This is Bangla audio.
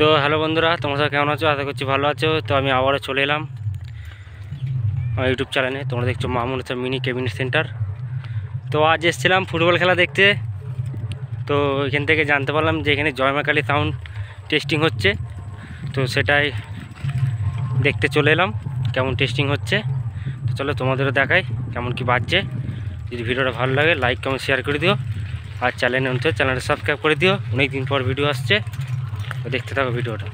তো হ্যালো বন্ধুরা, তোমরা সব কেমন আছো? আশা করছি ভালো আছো। তো আমি আবারও চলে এলাম আমার ইউটিউব চ্যানেলে। তোমরা দেখছো মামুন হচ্ছে মিনি কেবিনেট সেন্টার। তো আজ এসেছিলাম ফুটবল খেলা দেখতে। তো এখান থেকে জানতে পারলাম যে এখানে জয় মা কালী সাউন্ড টেস্টিং হচ্ছে। তো সেটাই দেখতে চলে এলাম কেমন টেস্টিং হচ্ছে। তো চলো তোমাদেরও দেখাই কেমন কি বাজছে। যদি ভিডিওটা ভালো লাগে লাইক কমেন্ট শেয়ার করে দিও, আর চ্যানেলটা সাবস্ক্রাইব করে দিও। অনেক দিন পর ভিডিও আসছে, তো দেখতে থাকো ভিডিওটা।